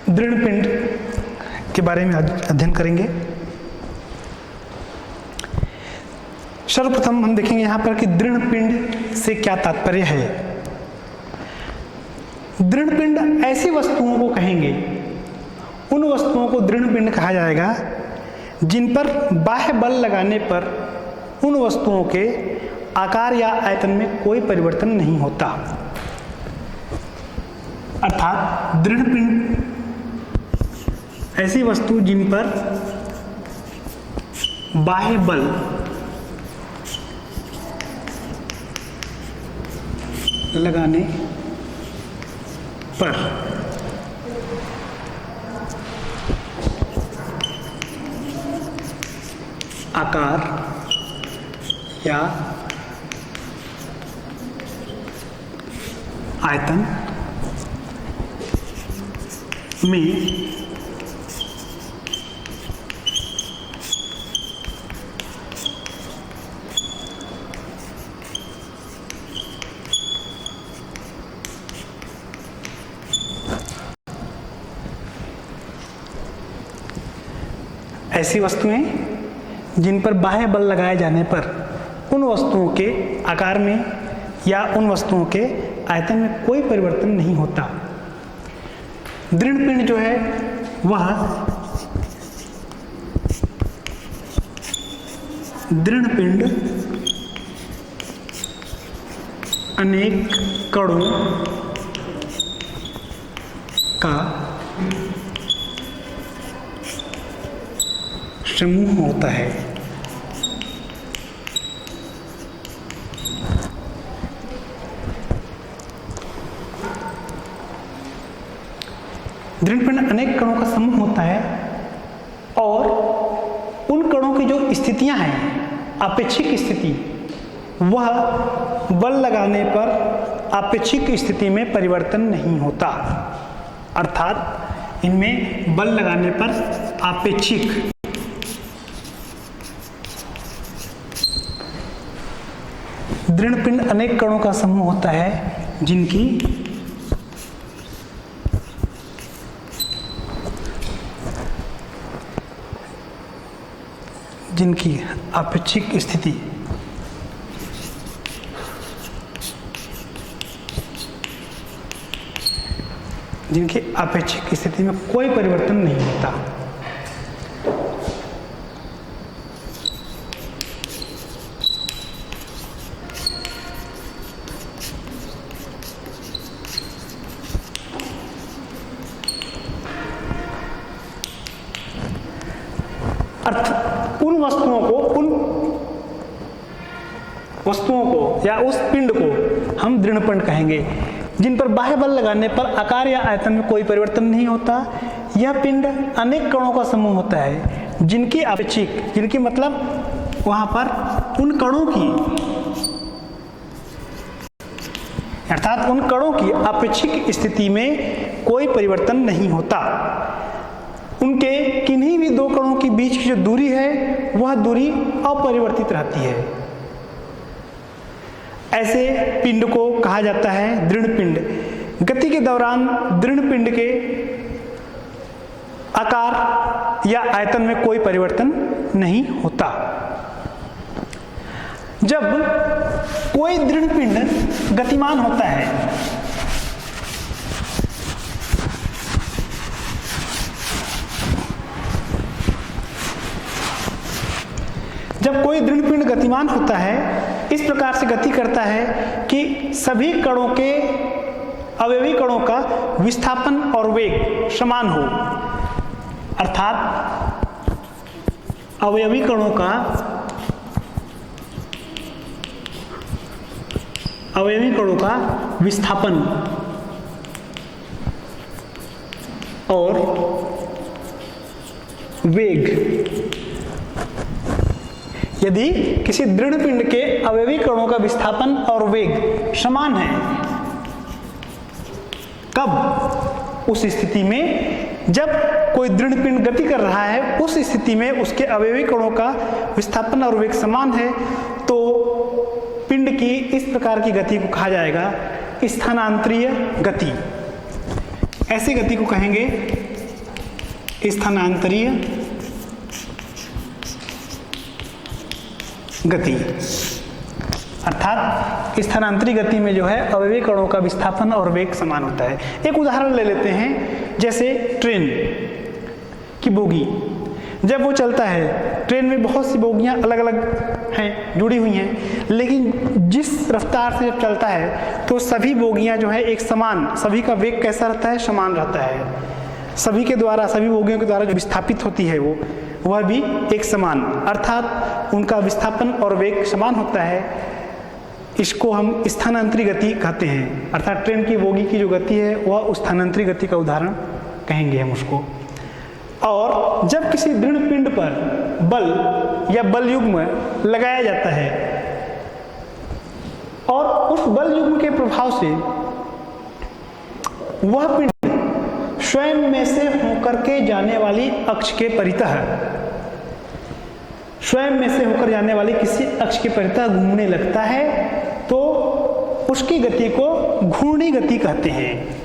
दृढ़ पिंड के बारे में अध्ययन करेंगे। सर्वप्रथम हम देखेंगे यहाँ पर कि दृढ़ पिंड से क्या तात्पर्य है। दृढ़ पिंड ऐसी वस्तुओं को कहेंगे, उन वस्तुओं को दृढ़ पिंड कहा जाएगा जिन पर बाह्य बल लगाने पर उन वस्तुओं के आकार या आयतन में कोई परिवर्तन नहीं होता। अर्थात दृढ़ पिंड ऐसी वस्तु जिन पर बाह्य बल लगाने पर आकार या आयतन में ऐसी वस्तुएं जिन पर बाह्य बल लगाए जाने पर उन वस्तुओं के आकार में या उन वस्तुओं के आयतन में कोई परिवर्तन नहीं होता। दृढ़ पिंड जो है वह दृढ़ पिंड अनेक कणों का समूह होता है। दृढ़ पिंड अनेक कणों का समूह होता है और उन कणों की जो स्थितियां हैं, आपेक्षिक स्थिति, वह बल लगाने पर आपेक्षिक स्थिति में परिवर्तन नहीं होता। अर्थात इनमें बल लगाने पर आपेक्षिक दृढ़ पिंड अनेक कणों का समूह होता है जिनकी आपेक्षिक स्थिति में कोई परिवर्तन नहीं होता। उन वस्तुओं को या उस पिंड को हम दृढ़ पिंड कहेंगे जिन पर बाह्य बल लगाने पर आकार या आयतन में कोई परिवर्तन नहीं होता। यह पिंड अनेक कणों का समूह होता है जिनकी आपेक्षिक, जिनकी मतलब वहां पर उन कणों की, अर्थात उन कणों की आपेक्षिक स्थिति में कोई परिवर्तन नहीं होता। उनके किन्हीं भी दो कणों के बीच की जो दूरी है वह दूरी अपरिवर्तित रहती है। ऐसे पिंड को कहा जाता है दृढ़ पिंड। गति के दौरान दृढ़ पिंड के आकार या आयतन में कोई परिवर्तन नहीं होता। जब कोई दृढ़ पिंड गतिमान होता है, जब कोई दृढ़ पिंड गतिमान होता है, इस प्रकार से गति करता है कि सभी कणों के, अवयवी कणों का विस्थापन और वेग समान हो। अर्थात अवयवी कणों का विस्थापन और वेग, यदि किसी दृढ़ पिंड के अवयवी कणों का विस्थापन और वेग समान है, कब? उस स्थिति में जब कोई दृढ़ पिंड गति कर रहा है, उस स्थिति में उसके अवयवी कणों का विस्थापन और वेग समान है, तो पिंड की इस प्रकार की गति को कहा जाएगा स्थानांतरीय गति। ऐसी गति को कहेंगे स्थानांतरीय गति, अर्थात स्थानांतरित गति में जो है अवयवी कणों का विस्थापन और वेग समान होता है। एक उदाहरण ले लेते हैं, जैसे ट्रेन की बोगी, जब वो चलता है, ट्रेन में बहुत सी बोगियां अलग अलग हैं, जुड़ी हुई हैं, लेकिन जिस रफ्तार से जब चलता है तो सभी बोगियां जो है एक समान, सभी का वेग कैसा रहता है, समान रहता है। सभी के द्वारा, सभी बोगियों के द्वारा जो विस्थापित होती है वह भी एक समान, अर्थात उनका विस्थापन और वेग समान होता है। इसको हम स्थानांतरित गति कहते हैं, अर्थात ट्रेन की बोगी की जो गति है वह स्थानांतरित गति का उदाहरण कहेंगे हम उसको। और जब किसी दृढ़ पिंड पर बल या बल युग्म लगाया जाता है और उस बल युग्म के प्रभाव से वह पिंड स्वयं में से होकर के जाने वाली अक्ष के परितः, स्वयं में से होकर जाने वाली किसी अक्ष के परितः घूमने लगता है तो उसकी गति को घूर्णी गति कहते हैं।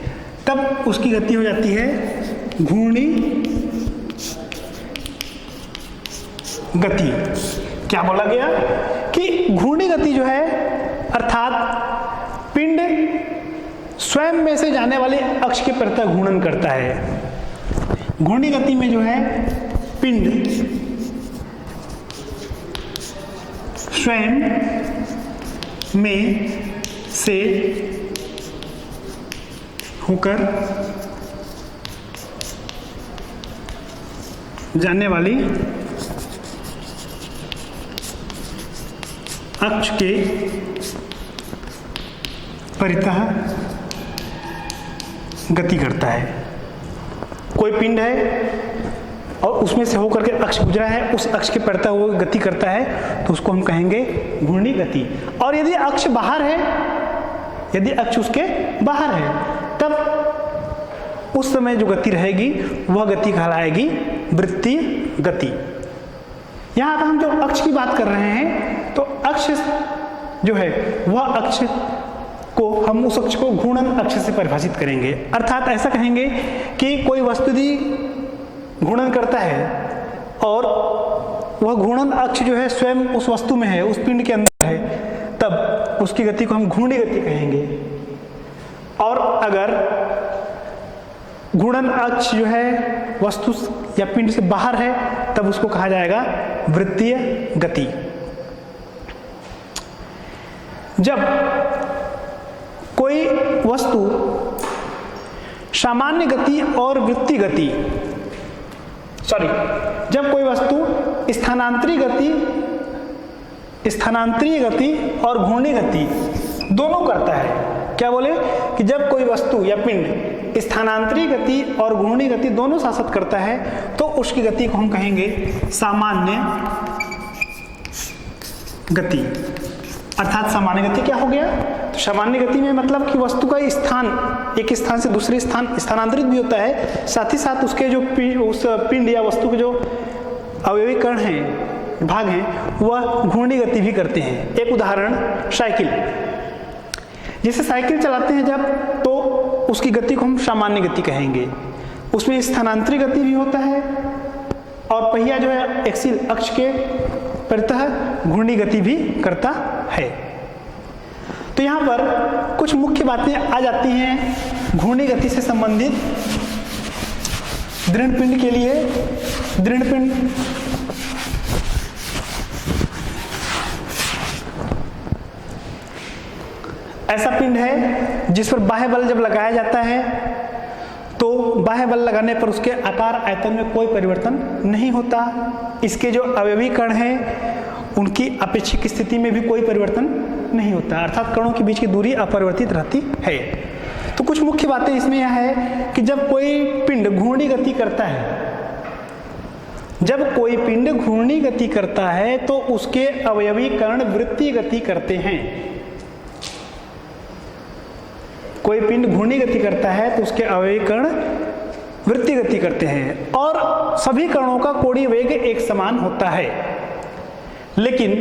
तब उसकी गति हो जाती है घूर्णी गति। क्या बोला गया कि घूर्णी गति जो है, अर्थात पिंड स्वयं में से जाने वाले अक्ष के परितः घूर्णन करता है। घूर्णी गति में जो है पिंड स्वयं में से होकर जाने वाली अक्ष के परितः गति करता है। कोई पिंड है और उसमें से होकर के अक्ष गुजरा है, उस अक्ष के परितः वो गति करता है तो उसको हम कहेंगे घूर्णी गति। और यदि अक्ष बाहर है, यदि अक्ष उसके बाहर है, तब उस समय जो गति रहेगी वह गति कहलाएगी वृत्तीय गति। यहाँ पर हम जो अक्ष की बात कर रहे हैं तो अक्ष जो है वह अक्ष को हम उस अक्ष को घूर्णन अक्ष से परिभाषित करेंगे। अर्थात ऐसा कहेंगे कि कोई वस्तु यदि घूर्णन करता है और वह घूर्णन अक्ष जो है स्वयं उस वस्तु में है, उस पिंड के अंदर है, तब उसकी गति को हम घूर्णी गति कहेंगे। और अगर घूर्णन अक्ष जो है वस्तु या पिंड से बाहर है तब उसको कहा जाएगा वृत्तीय गति। जब कोई वस्तु सामान्य गति और वृत्तीय गति, जब कोई वस्तु स्थानांतरीय गति और घूर्णी गति दोनों करता है। क्या बोले कि जब कोई वस्तु या पिंड स्थानांतरीय गति और घूर्णी गति दोनों शासित करता है तो उसकी गति को हम कहेंगे सामान्य गति। अर्थात सामान्य गति क्या हो गया, तो सामान्य गति में मतलब कि वस्तु का स्थान एक स्थान से दूसरे स्थान स्थानांतरित भी होता है, साथ ही साथ उसके जो उस पिंड या वस्तु के जो अवयवी कण हैं, भाग हैं, वह घूर्णी गति भी करते हैं। एक उदाहरण साइकिल, जैसे साइकिल चलाते हैं जब, तो उसकी गति को हम सामान्य गति कहेंगे। उसमें स्थानांतरित गति भी होता है और पहिया जो है एक्सिल अक्ष के परितः घूर्णी गति भी करता है। तो यहाँ पर कुछ मुख्य बातें आ जाती हैं घूर्णी गति से संबंधित। दृढ़ पिंड के लिए, दृढ़ पिंड ऐसा पिंड है जिस पर बाह्य बल जब लगाया जाता है तो बाह्य बल लगाने पर उसके आकार आयतन में कोई परिवर्तन नहीं होता। इसके जो अवयवी कण हैं उनकी अपेक्षिक स्थिति में भी कोई परिवर्तन नहीं होता, अर्थात कणों के बीच की दूरी अपरिवर्तित रहती है। तो कुछ मुख्य बातें इसमें यह है कि जब कोई पिंड घूर्णी गति करता है, जब कोई पिंड घूर्णी गति करता है तो उसके अवयवी कण वृत्तीय गति करते हैं। कोई पिंड घूर्णी गति करता है तो उसके अवयवी कण वृत्तीय गति करते हैं और सभी कणों का कोणीय वेग एक समान होता है, लेकिन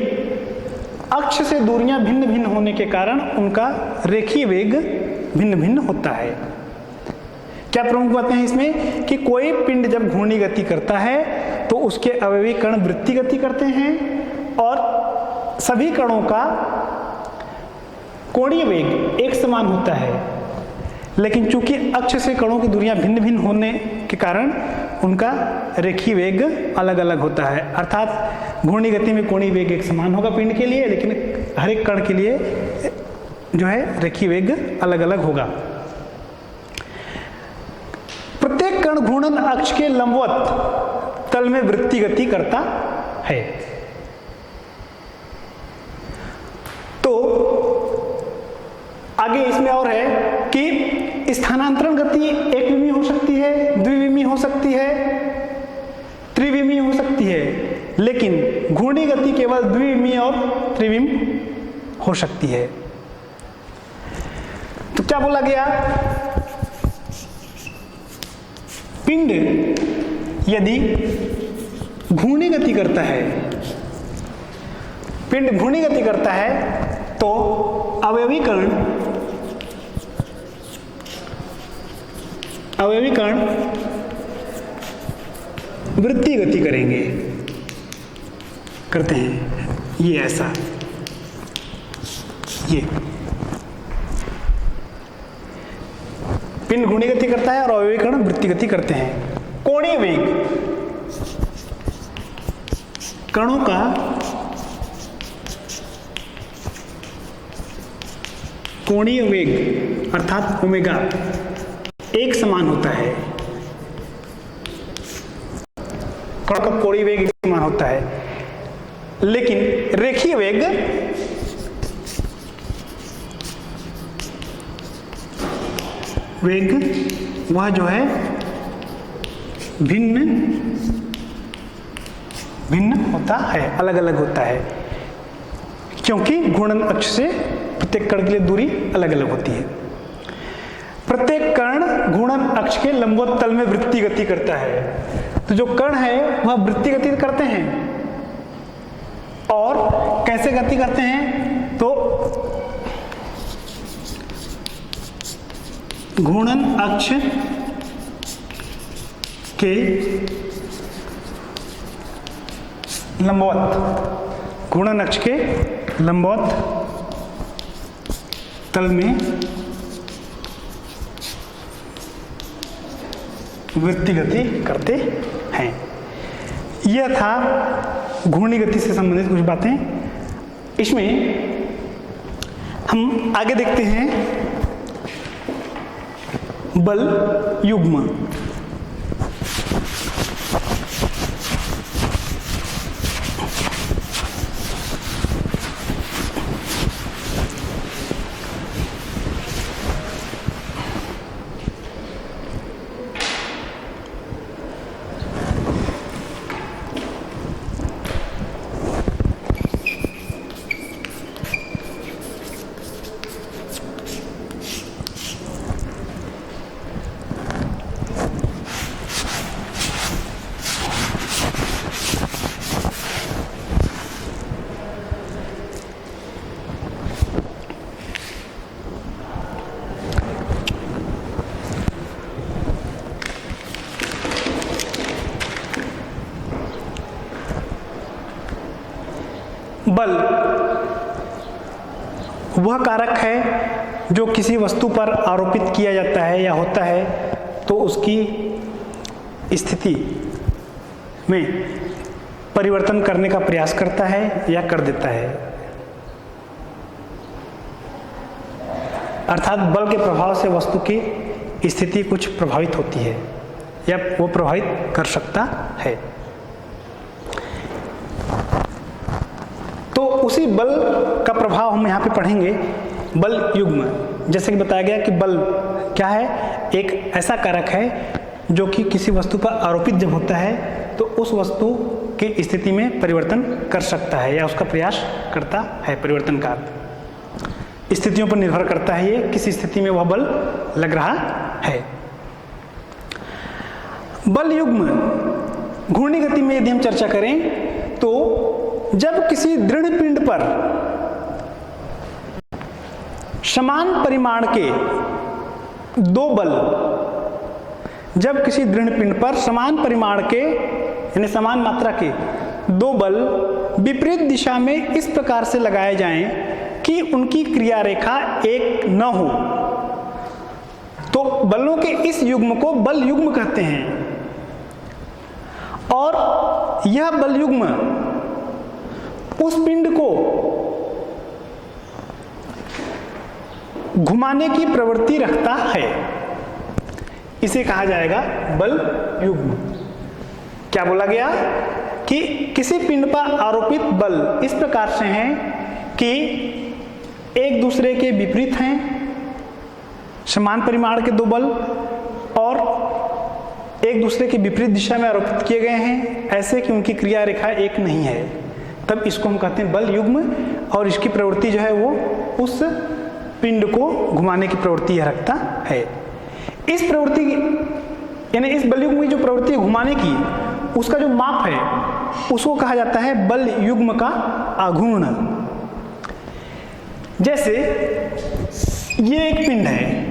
अक्ष से दूरियां भिन्न भिन्न होने के कारण उनका रेखीय वेग भिन्न भिन्न होता है। क्या प्रमुख बातें हैं इसमें कि कोई पिंड जब घूर्णी गति करता है तो उसके अवयवी कण वृत्तीय गति करते हैं और सभी कणों का कोणीय वेग एक समान होता है, लेकिन चूंकि अक्ष से कणों की दूरियां भिन्न भिन्न होने के कारण उनका रेखीय वेग अलग अलग होता है। अर्थात घूर्णी गति में कोणीय वेग एक समान होगा पिंड के लिए, लेकिन हर एक कण के लिए जो है रेखीय वेग अलग अलग होगा। प्रत्येक कण घूर्णन अक्ष के लंबवत तल में वृत्तीय गति करता है। तो आगे इसमें और है कि स्थानांतरण गति एक विमीय हो सकती है, द्विविमीय हो सकती है, त्रिविमीय हो सकती है, लेकिन घूर्णी गति केवल द्विविमीय और त्रिविमीय हो सकती है। तो क्या बोला गया, पिंड यदि घूर्णी गति करता है, पिंड घूर्णी गति करता है तो अवयवी कण वृत्तीय गति करते हैं। ये ऐसा, ये पिंड घूर्णी गति करता है और अवयवी कण वृत्तीय गति करते हैं। कोणीय वेग, कणों का कोणीय वेग अर्थात ओमेगा एक समान होता है। कण का कोणीय वेग एक समान होता है, लेकिन रेखीय वेग वह जो है भिन्न होता है, अलग अलग होता है, क्योंकि घूर्णन अक्ष से प्रत्येक कण के लिए दूरी अलग अलग होती है। प्रत्येक कण घूर्णन अक्ष के लंबवत तल में वृत्तीय गति करता है। तो जो कण है वह वृत्तीय गति करते हैं। और कैसे गति करते हैं, तो घूर्णन अक्ष के लंबवत, घूर्णन अक्ष के लंबवत तल में वृत्तीय गति करते हैं। यह था घूर्णी गति से संबंधित कुछ बातें। इसमें हम आगे देखते हैं बल युग्म। बल वह कारक है जो किसी वस्तु पर आरोपित किया जाता है या होता है तो उसकी स्थिति में परिवर्तन करने का प्रयास करता है या कर देता है। अर्थात बल के प्रभाव से वस्तु की स्थिति कुछ प्रभावित होती है या वो प्रभावित कर सकता है। तो उसी बल का प्रभाव हम यहाँ पे पढ़ेंगे, बल युग्म। जैसे कि बताया गया कि बल क्या है, एक ऐसा कारक है जो कि किसी वस्तु पर आरोपित जब होता है तो उस वस्तु की स्थिति में परिवर्तन कर सकता है या उसका प्रयास करता है। परिवर्तनकार स्थितियों पर निर्भर करता है, ये किस स्थिति में वह बल लग रहा है। बल युग्म घूर्णी गति में यदि हम चर्चा करें तो जब किसी दृढ़ पिंड पर समान परिमाण के दो बल जब किसी दृढ़ पिंड पर समान परिमाण के यानी समान मात्रा के दो बल विपरीत दिशा में इस प्रकार से लगाए जाएं कि उनकी क्रिया रेखा एक न हो, तो बलों के इस युग्म को बल युग्म कहते हैं। और यह बल युग्म उस पिंड को घुमाने की प्रवृत्ति रखता है, इसे कहा जाएगा बल युग्म। क्या बोला गया कि किसी पिंड पर आरोपित बल इस प्रकार से हैं कि एक दूसरे के विपरीत हैं, समान परिमाण के दो बल और एक दूसरे के विपरीत दिशा में आरोपित किए गए हैं, ऐसे कि उनकी क्रिया रेखा एक नहीं है, तब इसको हम कहते हैं बल युग्म। और इसकी प्रवृत्ति जो है वो उस पिंड को घुमाने की प्रवृत्ति यह रखता है। इस प्रवृत्ति यानी इस बल युग्म की जो प्रवृत्ति घुमाने की, उसका जो माप है उसको कहा जाता है बल युग्म का आघूर्ण। जैसे ये एक पिंड है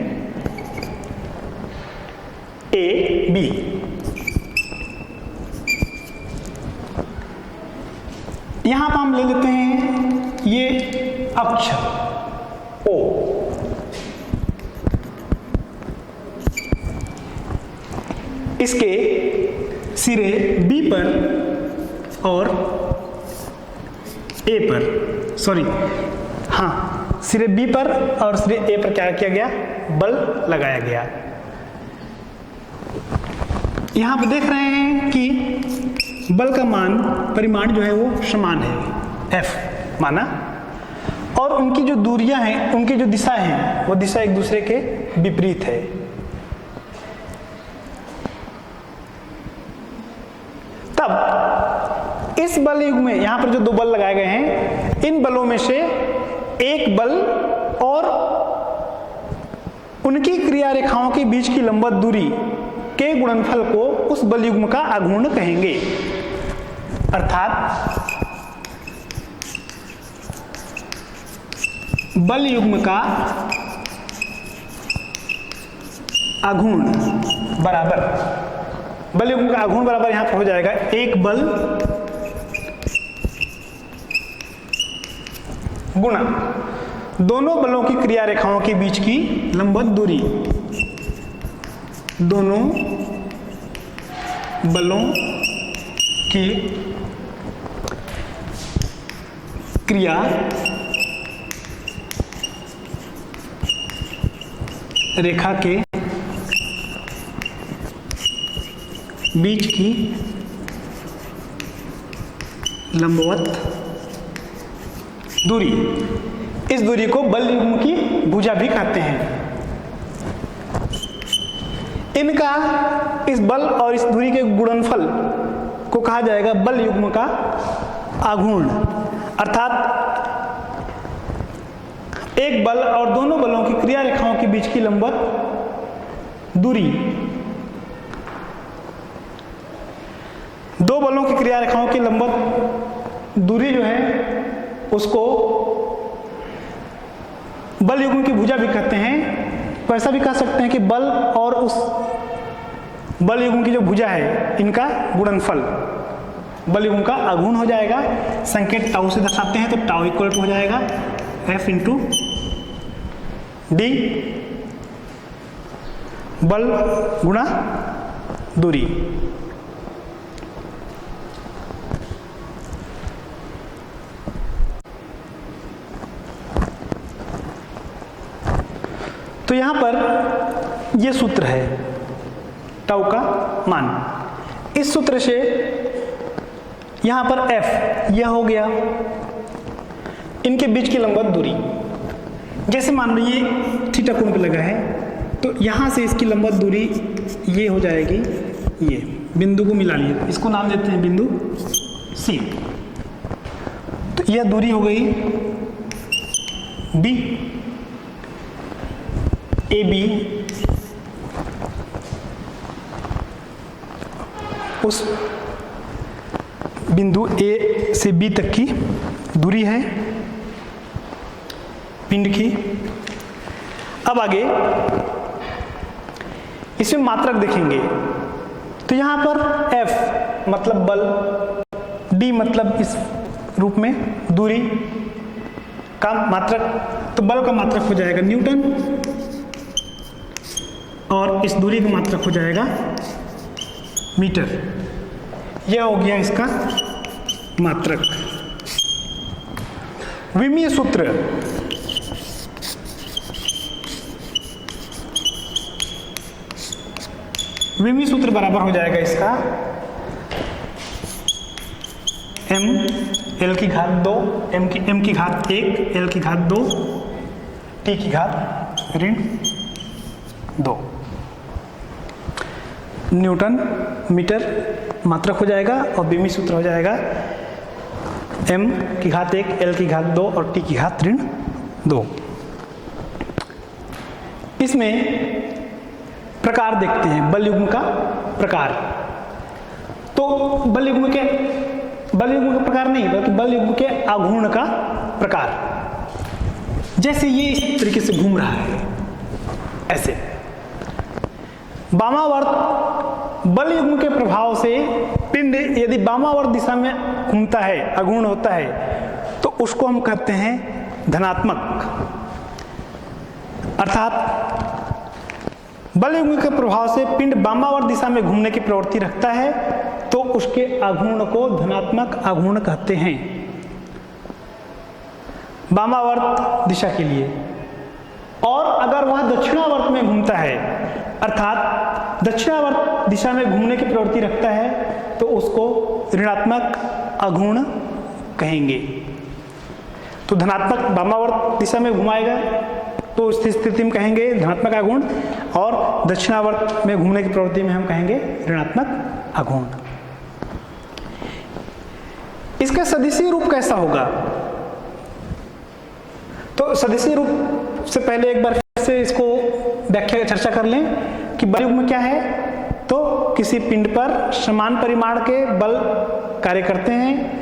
ए बी, यहां पर हम ले लेते हैं ये अक्ष ओ, इसके सिरे B पर और A पर, सॉरी हाँ, सिरे B पर और सिरे A पर क्या किया गया, बल लगाया गया। यहां पर देख रहे हैं कि बल का मान परिमाण जो है वो समान है, F माना, और उनकी जो दूरियां हैं, उनकी जो दिशा है वो दिशा एक दूसरे के विपरीत है। तब इस बल युग्म में यहां पर जो दो बल लगाए गए हैं, इन बलों में से एक बल और उनकी क्रिया रेखाओं के बीच की लंबवत दूरी के गुणनफल को उस बल युग्म का आघूर्ण कहेंगे। अर्थात बल युग्म का आघूर्ण बराबर, बल युग्म का आघूर्ण बराबर यहां पर हो जाएगा एक बल गुणा दोनों बलों की क्रिया रेखाओं के बीच की लंबवत दूरी, दोनों बलों की क्रिया रेखा के बीच की लंबवत दूरी, इस दूरी को बल युग्म की भुजा भी कहते हैं। इनका इस बल और इस दूरी के गुणनफल को कहा जाएगा बल युग्म का आघूर्ण। अर्थात एक बल और दोनों बलों की क्रिया रेखाओं के बीच की लंबवत दूरी, दो बलों की क्रिया रेखाओं की लंबवत दूरी जो है उसको बल युग्म की भुजा भी कहते हैं। तो ऐसा भी कह सकते हैं कि बल और उस बल युग्म की जो भुजा है इनका गुणनफल बल युग्म का आघूर्ण हो जाएगा। संकेत टाउ से दर्शाते हैं तो टाउ इक्वल टू हो जाएगा F इंटू डी, बल गुणा दूरी। तो यहां पर यह सूत्र है टाउ का मान। इस सूत्र से यहां पर F यह हो गया इनके बीच की लंबवत दूरी। जैसे मान लो ये थीटा कोण पे लगा है तो यहां से इसकी लंबवत दूरी ये हो जाएगी, ये बिंदु को मिला लिए, इसको नाम देते हैं बिंदु C। तो यह दूरी हो गई B, AB उस बिंदु A से B तक की दूरी है पिंड की। अब आगे इसमें मात्रक देखेंगे तो यहाँ पर F मतलब बल, D मतलब इस रूप में दूरी का मात्रक, तो बल का मात्रक हो जाएगा न्यूटन और इस दूरी का मात्रक हो जाएगा मीटर। यह हो गया इसका मात्रक। विमीय सूत्र, विमीय सूत्र बराबर हो जाएगा इसका m l की घात 2, m की घात 1, l की घात 2, t की घात ऋण 2 न्यूटन मीटर मात्रक हो जाएगा और विमीय सूत्र हो जाएगा m की घात 1, l की घात 2 और t की घात ऋण 2। इसमें प्रकार देखते हैं, बल युग्म का प्रकार। तो बल युग्म का प्रकार नहीं बल्कि बल युग्म के आघूर्ण का प्रकार। जैसे ये इस तरीके से घूम रहा है, ऐसे वामावर्त बल युग्म के प्रभाव से पिंड यदि वामावर्त दिशा में घूमता है, आघूर्ण होता है, तो उसको हम कहते हैं धनात्मक। अर्थात बल युग्म के प्रभाव से पिंड वामावर्त दिशा में घूमने की प्रवृत्ति रखता है तो उसके आघूर्ण को धनात्मक आघूर्ण कहते हैं, वामावर्त दिशा के लिए। और अगर वह दक्षिणावर्त में घूमता है, अर्थात दक्षिणावर्त दिशा में घूमने की प्रवृत्ति रखता है, तो उसको ऋणात्मक आघूर्ण कहेंगे। तो धनात्मक वामावर्त दिशा में घुमाएगा तो उस स्थिति में कहेंगे धनात्मक आघूर्ण, और दक्षिणावर्त में घूमने की प्रवृत्ति में हम कहेंगे ऋणात्मक आघूर्ण। इसका सदिशीय रूप कैसा होगा? तो सदिशीय रूप से पहले एक बार फिर से इसको व्याख्या चर्चा कर लें कि बल युग्म क्या है। तो किसी पिंड पर समान परिमाण के बल कार्य करते हैं,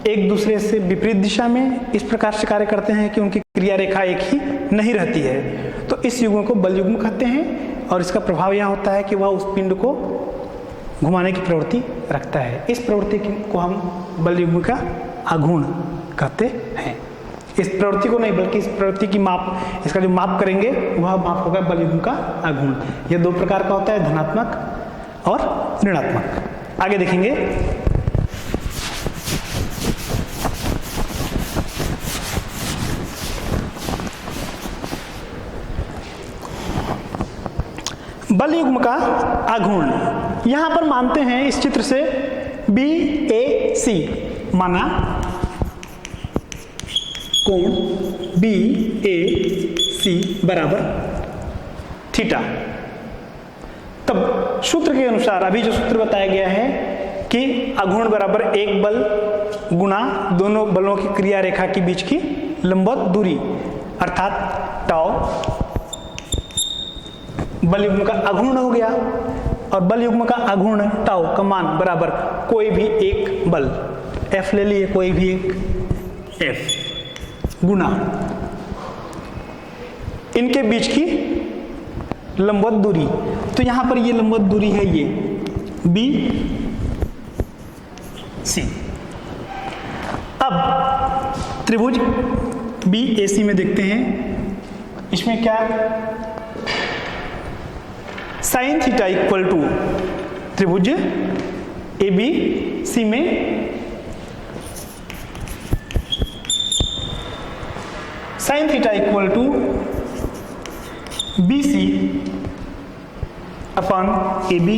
एक दूसरे से विपरीत दिशा में इस प्रकार से कार्य करते हैं कि उनकी क्रिया रेखा एक ही नहीं रहती है, तो इस युग्म को बल युग्म कहते हैं। और इसका प्रभाव यह होता है कि वह उस पिंड को घुमाने की प्रवृत्ति रखता है। इस प्रवृत्ति को हम बल युग्म का आघूर्ण कहते हैं। इस प्रवृत्ति को नहीं बल्कि इस प्रवृत्ति की माप, इसका जो माप करेंगे वह माप होगा बल युग्म का आघूर्ण। यह दो प्रकार का होता है, धनात्मक और ऋणात्मक। आगे देखेंगे। बल युग्म का आघूर्ण यहां पर मानते हैं इस चित्र से BAC माना कोण BAC बराबर थीटा। तब सूत्र के अनुसार अभी जो सूत्र बताया गया है कि आघूर्ण बराबर एक बल गुना दोनों बलों की क्रिया रेखा के बीच की लंबवत दूरी, अर्थात टाउ बल युग्म का आघूर्ण हो गया। और बल युग्म का आघूर्ण टाउ का मान बराबर कोई भी एक बल, F ले लिए, कोई भी एक F गुना इनके बीच की लंबवत दूरी। तो यहां पर ये लंबवत दूरी है, ये BC। अब त्रिभुज BAC में देखते हैं, इसमें क्या साइन थीटा इक्वल टू त्रिभुज ABC में sine theta equal to BC upon AB।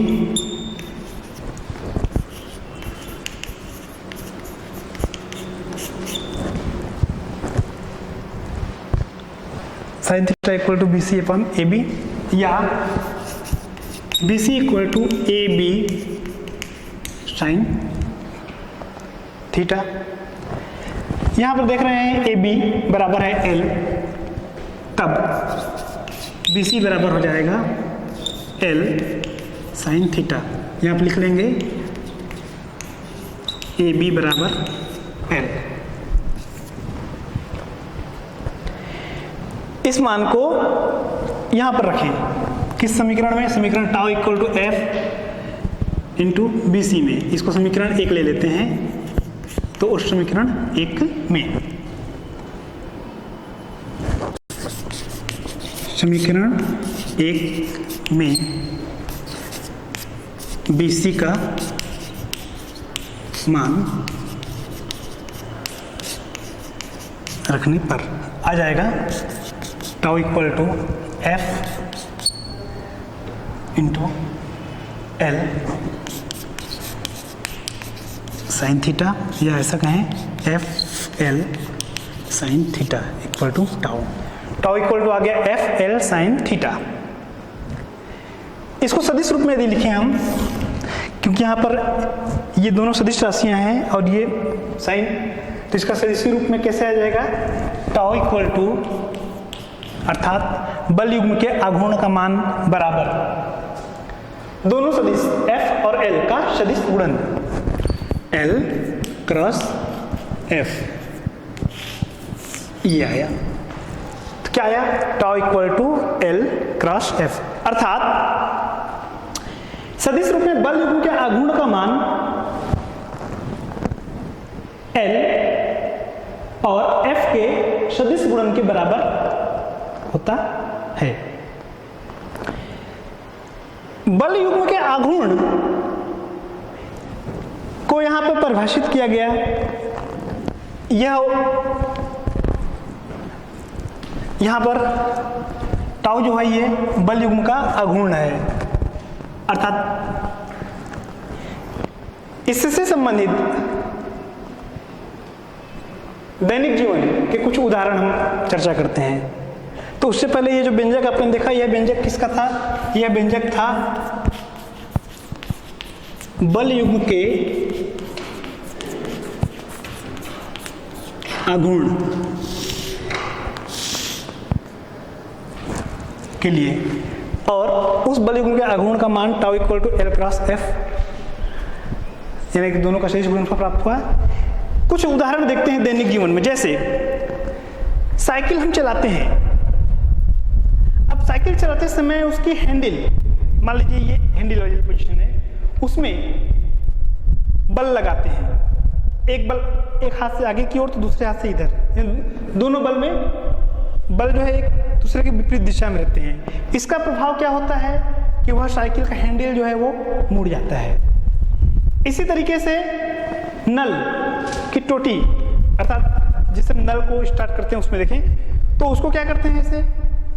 Sine theta equal to BC upon AB या BC equal to AB sine theta. यहां पर देख रहे हैं AB बराबर है L, तब BC बराबर हो जाएगा L साइन थीटा। यहां पर लिख लेंगे AB बराबर L। इस मान को यहां पर रखें, किस समीकरण में? समीकरण tau equal to F into B C में। इसको समीकरण 1 ले लेते हैं, तो उस समीकरण 1 में समीकरण 1 में BC का मान रखने पर आ जाएगा tau equal to F into L sine theta, या ऐसा कहें F L sine theta equal to tau. Tau equal to आ गया एफ एल साइन थीटा। इसको सदिश रूप में यदि लिखें हम, क्योंकि यहाँ पर ये दोनों सदिश राशियाँ हैं और ये साइन, तो इसका सदिश रूप में कैसे आ जाएगा? टाउ इक्वल टू, अर्थात बल युग्म के आघूर्ण का मान बराबर दोनों सदिश F और L का सदिश गुणन, L क्रॉस F, ये आया। तो क्या आया? Tau equal to L cross F, अर्थात सदिश रूप में बल युग्म के आघूर्ण का मान L और F के सदिश गुणन के बराबर होता है। बल युग्म के आघूर्ण को यहां पर परिभाषित किया गया। यहां पर टाउ जो है ये बल युग्म का आघूर्ण है, अर्थात इससे संबंधित दैनिक जीवन के कुछ उदाहरण हम चर्चा करते हैं। तो उससे पहले ये जो व्यंजक आपने देखा, यह व्यंजक किसका था? यह व्यंजक था बल युग्म के आघूर्ण के लिए, और उस बल युग्म के आघूर्ण का मान tau equal to L cross F, यानी कि दोनों का सदिश गुणनफल प्राप्त हुआ। कुछ उदाहरण देखते हैं दैनिक जीवन में। जैसे साइकिल हम चलाते हैं, अब साइकिल चलाते समय उसकी हैंडल, मान लीजिए ये हैंडल वाली पोजीशन है, उसमें बल लगाते हैं। एक बल एक हाथ से आगे की ओर तो दूसरे हाथ से इधर, दोनों बल में बल जो है एक दूसरे के विपरीत दिशा में रहते हैं। इसका प्रभाव क्या होता है कि वह साइकिल का हैंडल जो है वो मुड़ जाता है। इसी तरीके से नल की टोटी, अर्थात जिससे नल को स्टार्ट करते हैं उसमें देखें, तो उसको क्या करते हैं, इसे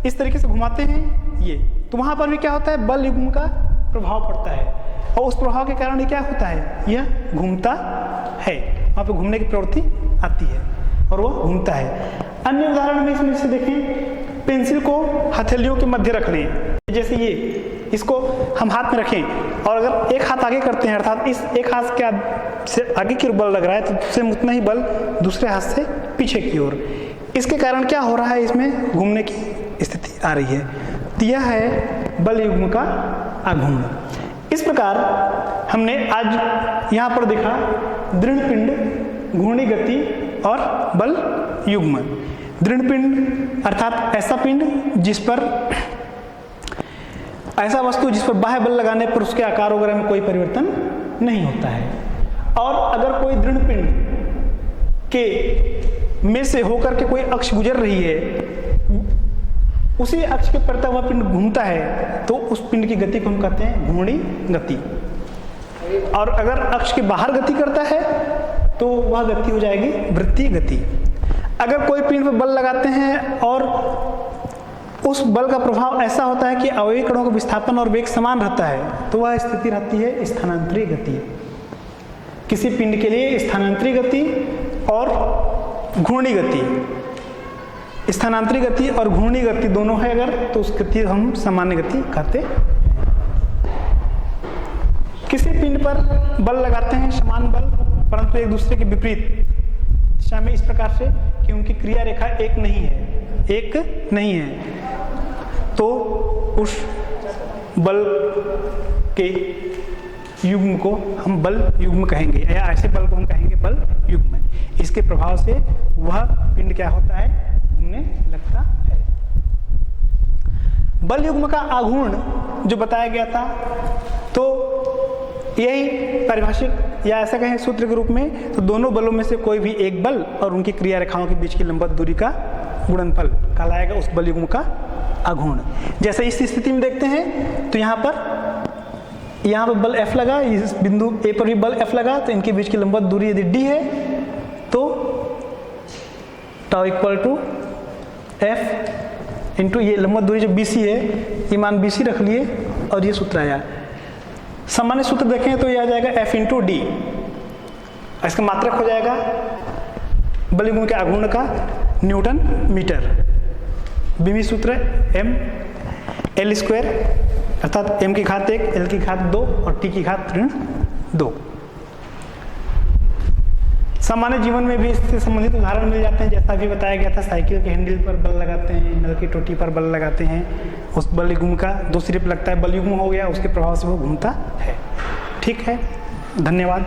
इस तरीके से घुमाते हैं ये, तो वहां पर भी क्या होता है? बल युग्म का प्रभाव पड़ता है, और उस प्रभाव के कारण ये क्या होता है? यह घूमता है, वहां पर घूमने की प्रवृत्ति आती है और वो घूमता है। अन्य उदाहरण में इसमें से देखें, पेंसिल को हथेलियों के मध्य रख लें, जैसे ये, इसको हम हाथ में रखें और अगर एक हाथ आगे करते हैं, अर्थात इस एक हाथ के से आगे की ओर बल लग रहा है, तो सेम उतना ही बल दूसरे हाथ से पीछे की ओर। इसके कारण क्या हो रहा है? इसमें घूमने की स्थिति आ रही है। तो यह है बल युग्म का आघूर्ण। इस प्रकार हमने आज यहाँ पर देखा दृढ़ पिंड, घूर्णी गति और बल युग्म। दृढ़ पिंड अर्थात ऐसा पिंड जिस पर, ऐसा वस्तु जिस पर बाह्य बल लगाने पर उसके आकार वगैरह में कोई परिवर्तन नहीं होता है। और अगर कोई दृढ़ पिंड के में से होकर के कोई अक्ष गुजर रही है, उसी अक्ष के पड़ता हुआ पिंड घूमता है, तो उस पिंड की गति को हम कहते हैं घूर्णी गति। और अगर अक्ष के बाहर गति करता है तो वह गति हो जाएगी वृत्तीय गति। अगर कोई पिंड पर बल लगाते हैं और उस बल का प्रभाव ऐसा होता है कि अवयवी कणों का विस्थापन और वेग समान रहता है, तो वह स्थिति रहती है स्थानांतरी गति। किसी पिंड के लिए स्थानांतरी गति और घूर्णी गति, स्थानांतरी गति और घूर्णी गति दोनों है अगर, तो उस गति हम सामान्य गति कहते हैं। किसी पिंड पर बल लगाते हैं समान बल, परंतु एक दूसरे के विपरीत दिशा में, इस प्रकार से कि उनकी क्रिया रेखा एक नहीं है, तो उस बल के युग्म को हम बल युग्म कहेंगे, या ऐसे बल को हम कहेंगे बल युग्म। इसके प्रभाव से वह पिंड क्या होता है? घूमने लगता है। बल युग्म का आघूर्ण जो बताया गया था, तो यही पारिभाषिक या ऐसा कहें सूत्र के रूप में, तो दोनों बलों में से कोई भी एक बल और उनकी क्रिया रेखाओं के बीच की लंबवत दूरी का गुणनफल कहलाएगा उस बल युग्म का आघूर्ण। जैसे इस स्थिति में देखते हैं तो यहाँ पर बल F लगा, इस बिंदु A पर भी बल F लगा, तो इनके बीच की लंबवत दूरी यदि D है तो tau equal to F into ये लंबवत दूरी जो BC है, ये मान BC रख लिए और ये सूत्र आया। सामान्य सूत्र देखें तो ये आ जाएगा F इंटू डी, इसका मात्रक हो जाएगा बल युग्म के आघूर्ण का न्यूटन मीटर। बीमी सूत्र m l स्क्वायर अर्थात m की घात 1, l की घात 2 और t की घात ऋण 2। सामान्य जीवन में भी इससे संबंधित उदाहरण मिल जाते हैं, जैसा भी बताया गया था, साइकिल के हैंडल पर बल लगाते हैं, नल की टोटी पर बल लगाते हैं, उस बल युग्म का दो सिरे पर लगता है, बल युग्म हो गया, उसके प्रभाव से वो घूमता है। ठीक है, धन्यवाद।